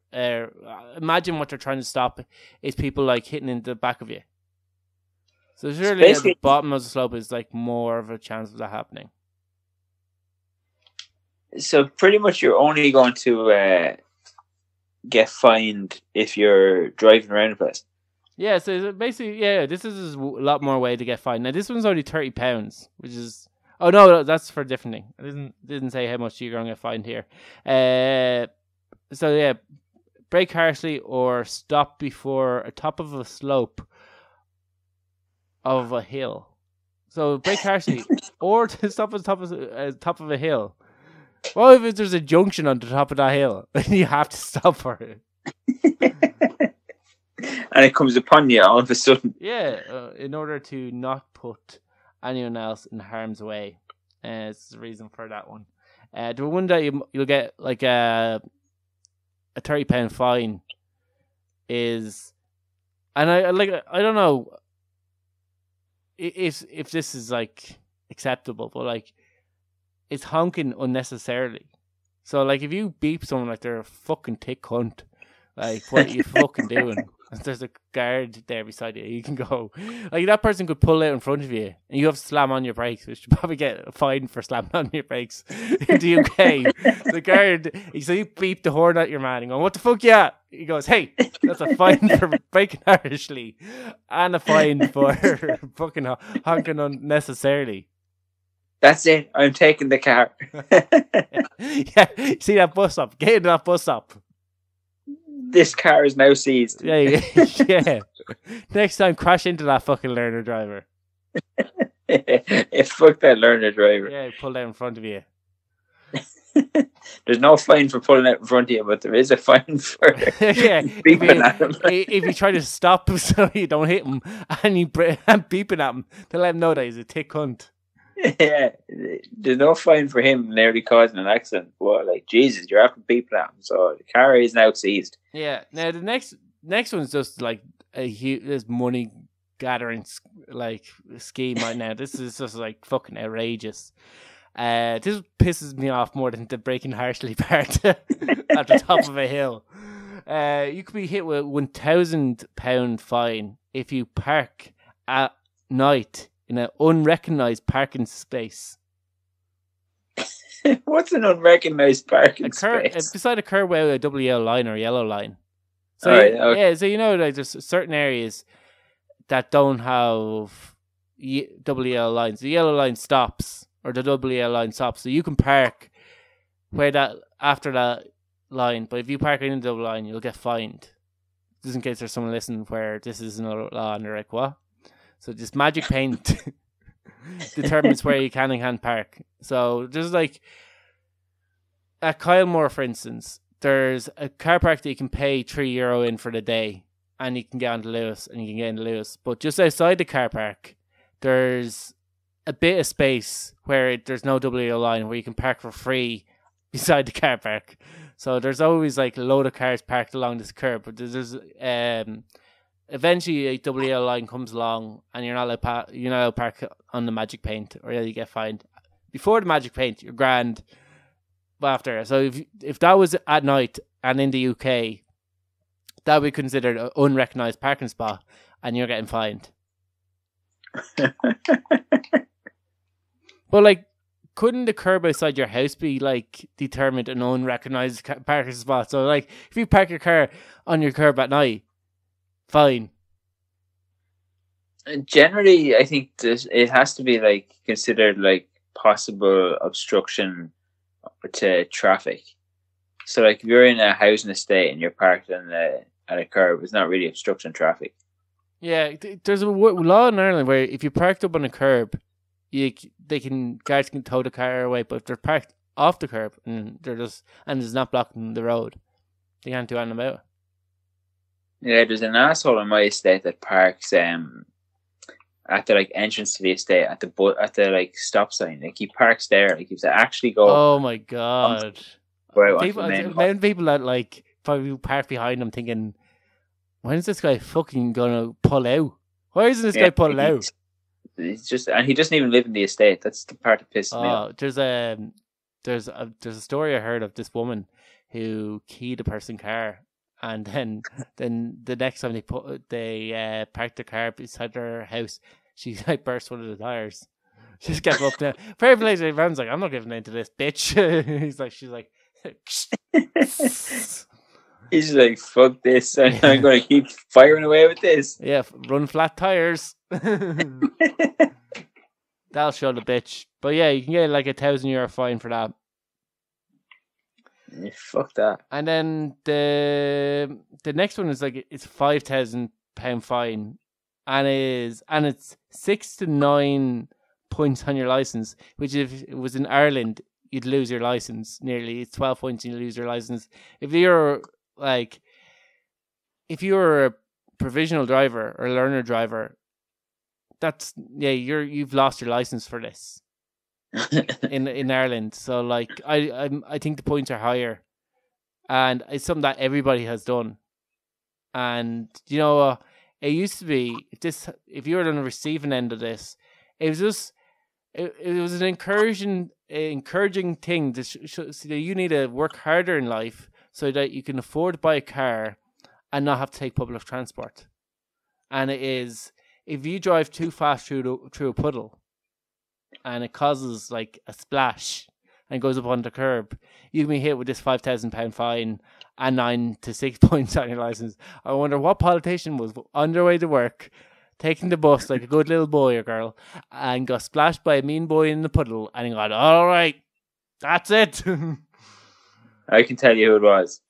Imagine what they're trying to stop is people, like, hitting into the back of you. So surely at the bottom of the slope is, like, more of a chance of that happening. So pretty much you're only going to get fined if you're driving around the place. Yeah, so basically, yeah, this is a lot more way to get fined. Now, this one's only £30, which is... Oh, no, that's for a different thing. I didn't say how much you're going to get fined here. So, yeah, brake harshly or stop before a top of a slope of a hill. So, brake harshly or to stop at the top of a hill. Well, if there's a junction on the top of that hill, then you have to stop for it. And it comes upon you all of a sudden. Yeah, in order to not put anyone else in harm's way. It's the reason for that one. The one that you'll get, like, a £30 fine is, and I don't know if this is, like, acceptable, but, like, it's honking unnecessarily. So, like, if you beep someone like they're a fucking tick cunt, like, what are you fucking doing? If there's a guard there beside you, you can go. Like, that person could pull out in front of you, and you have to slam on your brakes, which you probably get a fine for slamming on your brakes in the UK. The guard, so you beep the horn at your man and go, what the fuck, yeah? He goes, hey, that's a fine for braking harshly, and a fine for fucking honking unnecessarily. That's it. I'm taking the car. Yeah, see that bus stop? Get into that bus stop. This car is now seized. Yeah. Next time, crash into that fucking learner driver. Fuck that learner driver. Yeah, pull down in front of you. There's no fine for pulling out in front of you, but there is a fine for Yeah, beeping at him. if you try to stop so you don't hit him, and you beeping at him to let him know that he's a thick cunt. Yeah, there's no fine for him nearly causing an accident. Well, like, Jesus, you're after beeping at him, so the car is now seized. Yeah. Now the next one's just like a huge this money gathering like scheme right now. This is just like fucking outrageous. This pisses me off more than the breaking harshly part at the top of a hill. You could be hit with £1,000 fine if you park at night in an unrecognised parking space. What's an unrecognised parking space? Beside a curb with a double yellow line or yellow line. So okay. yeah, so like there's certain areas that don't have double yellow lines. The yellow line stops, or the double yellow line stops, so you can park where that after that line. But if you park in the double line, you'll get fined. Just in case there's someone listening where this isn't a law and they're like, what? So this magic paint determines where you can and can't park. So just like at Kylemore, for instance, there's a car park that you can pay €3 in for the day, and you can get onto Lewis, and you can get into Lewis. But just outside the car park, there's a bit of space where there's no double yellow line where you can park for free beside the car park. So there's always like a load of cars parked along this curb, but there's eventually a double yellow line comes along, and you're not allowed to park on the magic paint, or you get fined. Before the magic paint, you're grand. After, so if that was at night and in the UK, that would be considered an unrecognised parking spot, and you're getting fined. But like, couldn't the curb outside your house be like determined an unrecognised parking spot? So like, if you park your car on your curb at night, fine. Generally, I think it has to be like considered like possible obstruction to traffic. So like, if you're in a housing estate and you're parked at a curb, it's not really obstructing traffic. Yeah, there's a law in Ireland where if you parked up on a curb, guards can tow the car away. But if they're parked off the curb and it's not blocking the road, they can't do anything about it. Yeah, there's an asshole in my estate that parks at the like entrance to the estate at the like stop sign. Like, he parks there. Like, he has to actually go. Oh my god! People that like probably park behind him thinking, when's this guy fucking gonna pull out? Why isn't this guy pulling out? And he doesn't even live in the estate. That's the part that pisses me off. There's a story I heard of this woman who keyed a person's car, and then the next time they parked the car beside her house, she like burst one of the tires. She just kept up there. Very later, everyone's like, I'm not giving in to this bitch. She's like, he's like, fuck this, and I'm gonna keep firing away with this. Yeah, run flat tires. That'll show the bitch. But yeah, you can get like €1,000 fine for that. Yeah, fuck that. And then the next one is like, it's £5,000 fine, and it's 6 to 9 points on your license. Which, if it was in Ireland, you'd lose your license. Nearly, it's 12 points and you lose your license. If you're a provisional driver or learner driver, you've lost your license for this. in Ireland. So like, I think the points are higher, and it's something that everybody has done. And it used to be, if you were on the receiving end of this, it was just it was an encouraging thing to so that you need to work harder in life so that you can afford to buy a car and not have to take public transport. And it is, if you drive too fast through a puddle and it causes like a splash and goes up on the curb, you can be hit with this £5,000 fine and 9 to 6 points on your license. I wonder what politician was on their way to work, taking the bus like a good little boy or girl, and got splashed by a mean boy in the puddle, and he got, all right, that's it. I can tell you who it was.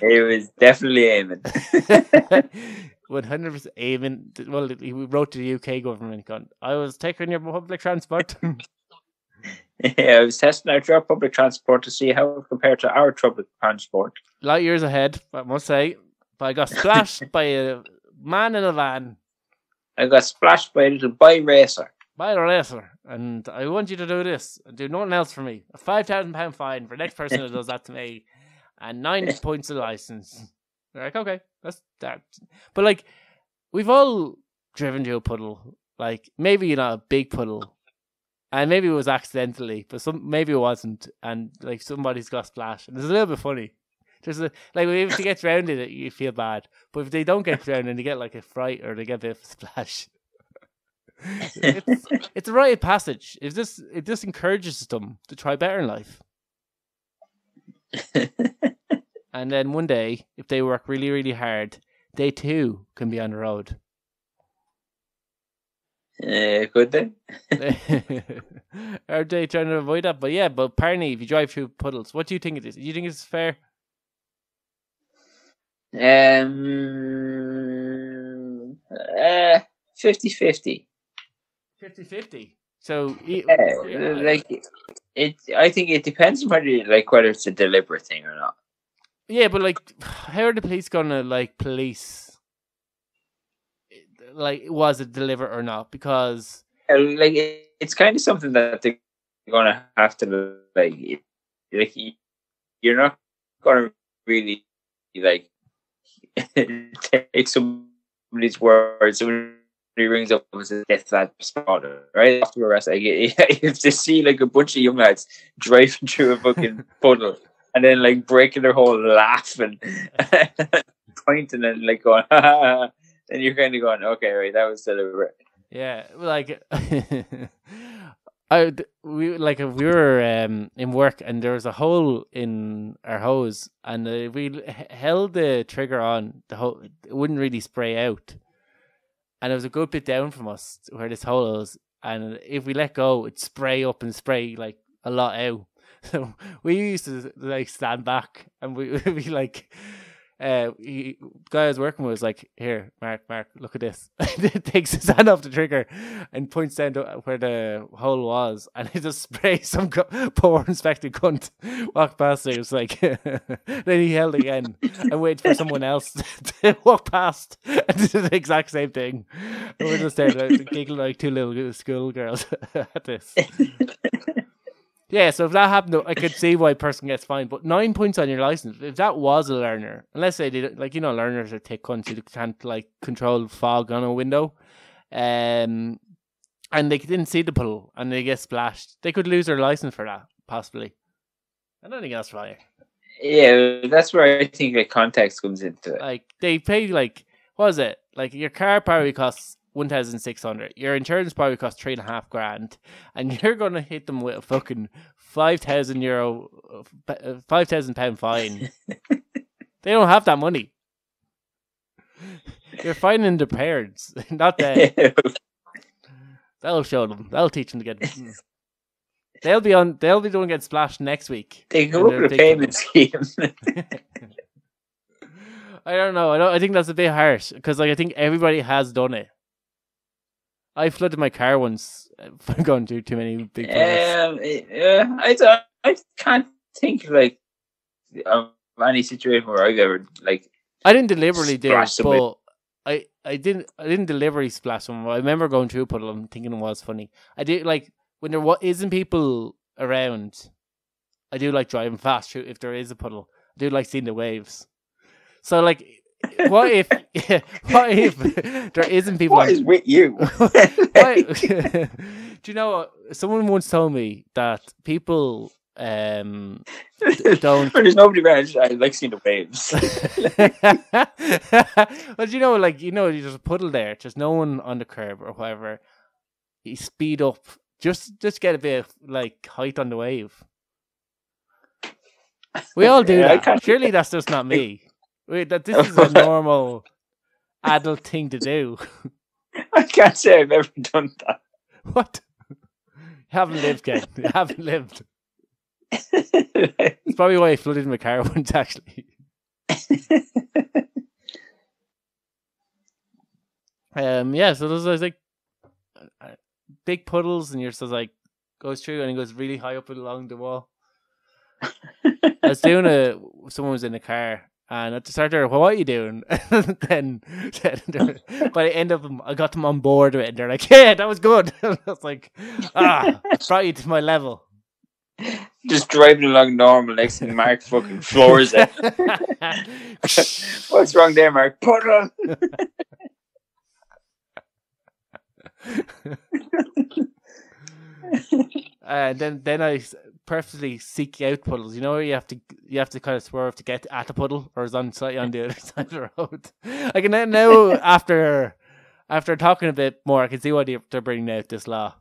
He was definitely Eamon. 100% Eamon. Well, he wrote to the UK government, going, I was taking your public transport. Yeah, I was testing out your public transport to see how it compared to our public transport. Light years ahead, I must say. But I got splashed by a man in a van. I got splashed by a little boy racer. By a racer. And I want you to do this. And do nothing else for me. A £5,000 fine for the next person who does that to me. And 9 points of license. They're like, okay, that's that. But like, we've all driven to a puddle. Like, maybe not a big puddle. And maybe it was accidentally, but maybe it wasn't. And like, somebody's got splashed. And it's a little bit funny. Just like, if they get drowned in it, you feel bad. But if they don't get drowned and they get like a fright or they get a bit of a splash, it's a rite of passage. It just encourages them to try better in life. And then one day, if they work really, really hard, they too can be on the road. Could they? Are they trying to avoid that? But yeah, but apparently if you drive through puddles, what do you think it is? Do you think it's fair? 50-50. 50-50. So like it, I think it depends on whether it's a deliberate thing or not. Yeah, but like, how are the police gonna police? Like, was it deliberate or not? Because it's kind of something that they're gonna have to you're not gonna really take somebody's words. Somebody rings up and says, "Get that spotter," right after arrest. If they see a bunch of young lads driving through a fucking puddle and then breaking their whole laugh and pointing and going, ha, ha, ha, then you're kind of going, okay, right, that was deliberate. Yeah, we were in work and there was a hole in our hose and we held the trigger on the hole. It wouldn't really spray out, and it was a good bit down from us where this hole was. And if we let go, it'd spray up and spray a lot out. So we used to stand back and we the guy I was working with was like, "Here, Mark, look at this." Takes his hand off the trigger and points down to where the hole was, and he just sprays some poor inspector cunt walk past it. It was like, then he held again and waited for someone else to walk past and did the exact same thing. And we're just there giggling like two little schoolgirls at this. Yeah, so if that happened, I could see why a person gets fined. But 9 points on your license, if that was a learner, unless they did, learners are thick cunts who can't control fog on a window, and they didn't see the puddle and they get splashed, they could lose their license for that, possibly. I don't think that's right. Yeah, that's where I think context comes into it. They pay what is it? Your car probably costs 1,600. Your insurance probably costs $3,500, and you're gonna hit them with a fucking £5,000 fine. They don't have that money. You're fining the parents, not them. That'll show them. That'll teach them to get. They'll be the one get splashed next week. They go over the payment scheme. I don't know. I think that's a bit harsh because I think everybody has done it. I flooded my car once for going through too many big puddles. I can't think of any situation where I've ever I didn't deliberately do it, somebody. but I didn't deliberately splash someone. I remember going through a puddle and thinking it was funny. I did when there isn't people around. I do like driving fast through if there is a puddle. I do like seeing the waves. So what if there isn't people? What is with you? Do you know what? Someone once told me that people don't. There's nobody around. I like seeing the waves. Well, there's a puddle there. There's no one on the curb or whatever. You speed up, just get a bit of height on the wave. We all do that. Surely that's just not me. This is a normal adult thing to do. I can't say I've ever done that. What? You haven't lived, Ken. You haven't lived. It's probably why I flooded my car once, actually. So there's big puddles, and you're just goes through and he goes really high up along the wall. I was someone was in the car and at the start there, well, what are you doing? Then by the end of them, I got them on board with it and they're like, yeah, that was good. I was like, brought you to my level. Just driving along normal, next thing Mark fucking floors it. What's wrong there, Mark? Puddle! Then I purposely seek out puddles. You know where you have to kind of swerve to get at the puddle, or is on slightly on the other side of the road. I can now after talking a bit more, I can see why they're bringing out this law.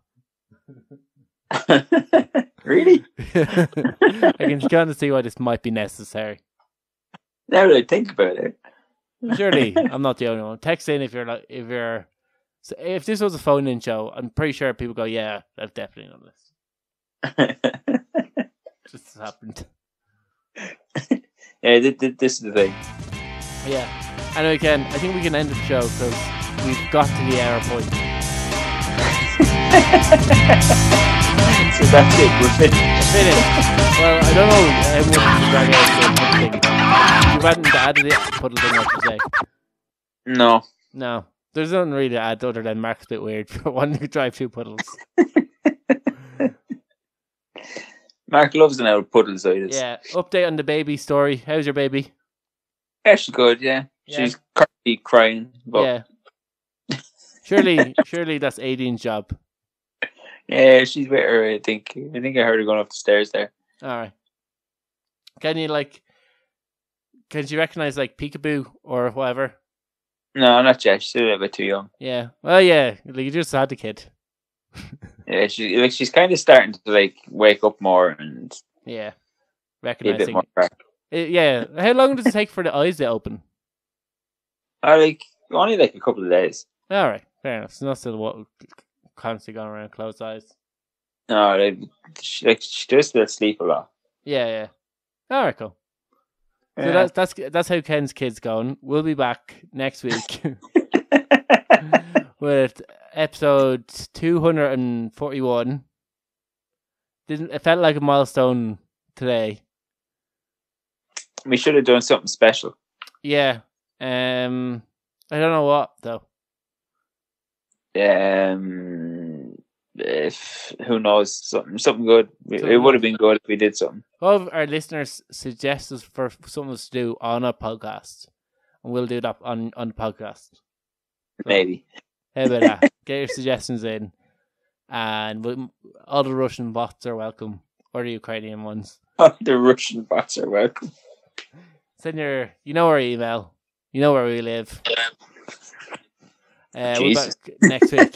Really? I can kind of see why this might be necessary. Now that I think about it. Surely, I'm not the only one. Text in if this was a phone-in show. I'm pretty sure people go, yeah, that's definitely on this. Just happened. Yeah, this is the thing. Yeah, and I think we can end the show because we've got to the hour point. So that's it. We're finished. Well, I don't know how much to drag out the thing. You hadn't added it, put it in, I should say. No. There's nothing really to add other than Mark's a bit weird for wanting to drive through puddles. Mark loves an old puddle side. Yeah. Update on the baby story. How's your baby? Yeah, she's good, yeah. She's currently crying. But... Yeah. Surely that's Aideen's job. Yeah, she's with her, I think. I think I heard her going up the stairs there. Alright. Can you recognise like Peekaboo or whatever? No, not yet. She's still a little bit too young. Yeah. Well, yeah. You just had the kid. Yeah, she's kind of starting to like wake up more and yeah, be a recognizing. bit more crack. Yeah. How long does it take for the eyes to open? Only like a couple of days. All right, fair enough. It's not still constantly going around closed eyes. No, she does still sleep a lot. Yeah. All right, cool. Yeah. So that's how Ken's kid's going. We'll be back next week with episode 241. It felt like a milestone today. We should have done something special. Yeah. I don't know what though. Who knows, something good. It would have been good if we did something. All of our listeners suggest us for something to do on a podcast, and we'll do that on the podcast. Maybe. How about that? Get your suggestions in, and all the Russian bots are welcome, or the Ukrainian ones. The Russian bots are welcome. Send you know our email, you know where we live. We'll be back next week.